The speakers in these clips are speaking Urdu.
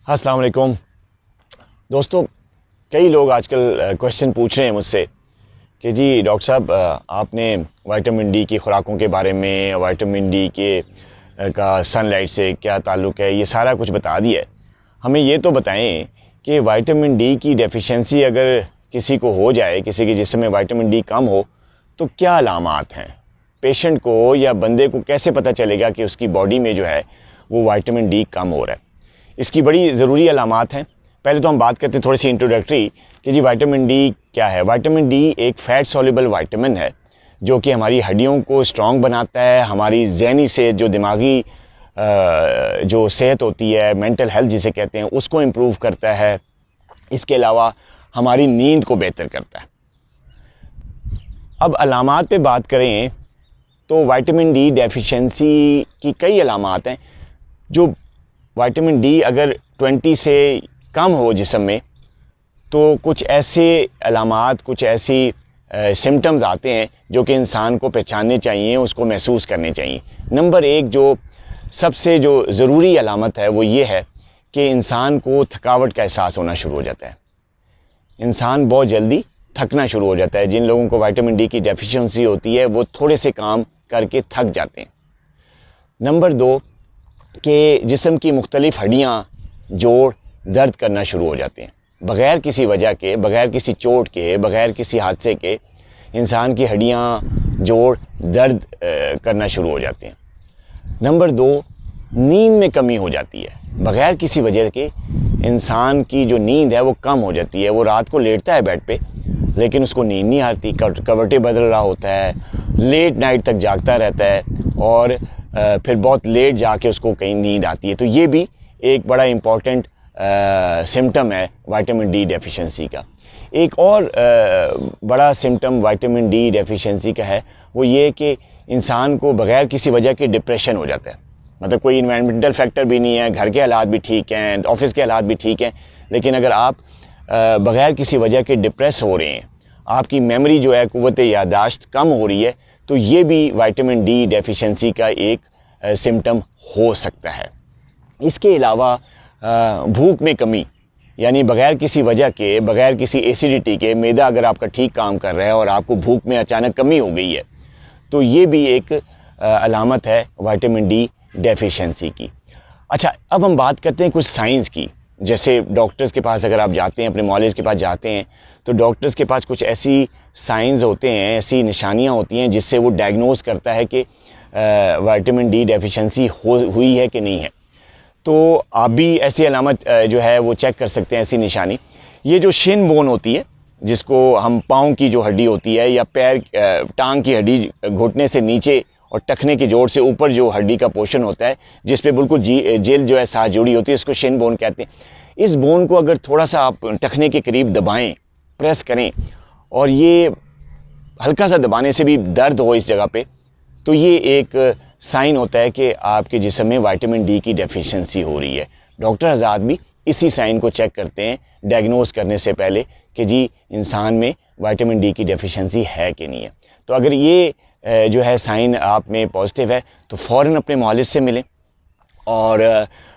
السلام علیکم دوستو، کئی لوگ آج کل کوشچن پوچھ رہے ہیں مجھ سے کہ جی ڈاکٹر صاحب آپ نے وائٹامن ڈی کی خوراکوں کے بارے میں، وائٹامن ڈی کا سن لائٹ سے کیا تعلق ہے، یہ سارا کچھ بتا دیا ہے۔ ہمیں یہ تو بتائیں کہ وائٹامن ڈی کی ڈیفیشنسی اگر کسی کو ہو جائے، کسی کے جسم میں وائٹامن ڈی کم ہو تو کیا علامات ہیں؟ پیشنٹ کو یا بندے کو کیسے پتہ چلے گا کہ اس کی باڈی میں جو ہے وہ وائٹامن ڈی کم ہو رہا ہے؟ اس کی بڑی ضروری علامات ہیں۔ پہلے تو ہم بات کرتے ہیں تھوڑی سی انٹروڈکٹری کہ جی وائٹامن ڈی کیا ہے۔ وائٹامن ڈی ایک فیٹ سولوبل وائٹامن ہے جو کہ ہماری ہڈیوں کو اسٹرانگ بناتا ہے، ہماری ذہنی صحت، جو دماغی جو صحت ہوتی ہے، مینٹل ہیلتھ جسے کہتے ہیں، اس کو امپروو کرتا ہے۔ اس کے علاوہ ہماری نیند کو بہتر کرتا ہے۔ اب علامات پہ بات کریں تو وائٹامن ڈی ڈیفیشنسی کی کئی علامات ہیں۔ جو وائٹامن ڈی اگر 20 سے کم ہو جسم میں تو کچھ ایسے علامات، کچھ ایسی سمٹمز آتے ہیں جو کہ انسان کو پہچاننے چاہیے، اس کو محسوس کرنے چاہیے۔ نمبر ایک جو سب سے جو ضروری علامت ہے وہ یہ ہے کہ انسان کو تھکاوٹ کا احساس ہونا شروع ہو جاتا ہے۔ انسان بہت جلدی تھکنا شروع ہو جاتا ہے۔ جن لوگوں کو وائٹامن ڈی کی ڈیفیشنسی ہوتی ہے وہ تھوڑے سے کام کر کے تھک جاتے ہیں۔ نمبر دو کہ جسم کی مختلف ہڈیاں، جوڑ درد کرنا شروع ہو جاتے ہیں بغیر کسی وجہ کے، بغیر کسی چوٹ کے، بغیر کسی حادثے کے انسان کی ہڈیاں، جوڑ درد کرنا شروع ہو جاتے ہیں۔ نمبر دو، نیند میں کمی ہو جاتی ہے بغیر کسی وجہ کے۔ انسان کی جو نیند ہے وہ کم ہو جاتی ہے۔ وہ رات کو لیٹتا ہے بیڈ پہ لیکن اس کو نیند نہیں آتی، کورٹیں بدل رہا ہوتا ہے، لیٹ نائٹ تک جاگتا رہتا ہے اور پھر بہت لیٹ جا کے اس کو کہیں نیند آتی ہے۔ تو یہ بھی ایک بڑا امپورٹنٹ سمٹم ہے وائٹامن ڈی ڈیفیشنسی کا۔ ایک اور بڑا سمٹم وائٹامن ڈی ڈیفیشنسی کا ہے وہ یہ کہ انسان کو بغیر کسی وجہ کے ڈپریشن ہو جاتا ہے۔ مطلب کوئی انوائرمنٹل فیکٹر بھی نہیں ہے، گھر کے حالات بھی ٹھیک ہیں، آفس کے حالات بھی ٹھیک ہیں، لیکن اگر آپ بغیر کسی وجہ کے ڈپریس ہو رہے ہیں، آپ کی میموری جو ہے، قوت یادداشت کم ہو رہی ہے، تو یہ بھی وائٹامن ڈی ڈیفیشنسی کا ایک سمٹم ہو سکتا ہے۔ اس کے علاوہ بھوک میں کمی، یعنی بغیر کسی وجہ کے، بغیر کسی ایسیڈیٹی کے، معدہ اگر آپ کا ٹھیک کام کر رہا ہے اور آپ کو بھوک میں اچانک کمی ہو گئی ہے تو یہ بھی ایک علامت ہے وائٹامن ڈی ڈیفیشنسی کی۔ اچھا، اب ہم بات کرتے ہیں کچھ سائنس کی۔ جیسے ڈاکٹرز کے پاس اگر آپ جاتے ہیں، اپنے معالج کے پاس جاتے ہیں تو ڈاکٹرز کے پاس کچھ ایسی سائنز ہوتے ہیں، ایسی نشانیاں ہوتی ہیں جس سے وہ ڈائگنوز کرتا ہے کہ وائٹامن ڈی ڈیفیشنسی ہوئی ہے کہ نہیں ہے۔ تو آپ بھی ایسی علامت جو ہے وہ چیک کر سکتے ہیں، ایسی نشانی۔ یہ جو شن بون ہوتی ہے، جس کو ہم پاؤں کی جو ہڈی ہوتی ہے یا پیر ٹانگ کی ہڈی، گھٹنے سے نیچے اور ٹخنے کے جوڑ سے اوپر جو ہڈی کا پورشن ہوتا ہے جس پہ بالکل جلد جو ہے ساتھ جڑی ہوتی ہے، اس کو شن بون کہتے ہیں۔ اس بون کو اگر تھوڑا سا آپ ٹخنے کے قریب دبائیں، پریس کریں، اور یہ ہلکا سا دبانے سے بھی درد ہو اس جگہ پہ، تو یہ ایک سائن ہوتا ہے کہ آپ کے جسم میں وائٹامن ڈی کی ڈیفیشنسی ہو رہی ہے۔ ڈاکٹر حضرات بھی اسی سائن کو چیک کرتے ہیں ڈائگنوز کرنے سے پہلے کہ جی انسان میں وائٹامن ڈی کی ڈیفیشنسی ہے کہ نہیں ہے۔ تو اگر یہ جو ہے سائن آپ میں پازیٹیو ہے تو فوراً اپنے معالج سے ملیں، اور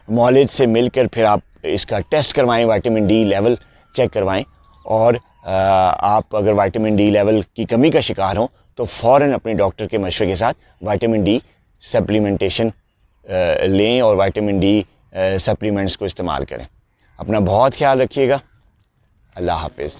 معالج سے مل کر پھر آپ اس کا ٹیسٹ کروائیں، وائٹامن ڈی لیول چیک کروائیں، اور آپ اگر وائٹامن ڈی لیول کی کمی کا شکار ہوں تو فوراً اپنے ڈاکٹر کے مشورے کے ساتھ وائٹامن ڈی سپلیمنٹیشن لیں اور وائٹامن ڈی سپلیمنٹس کو استعمال کریں۔ اپنا بہت خیال رکھیے گا۔ اللہ حافظ۔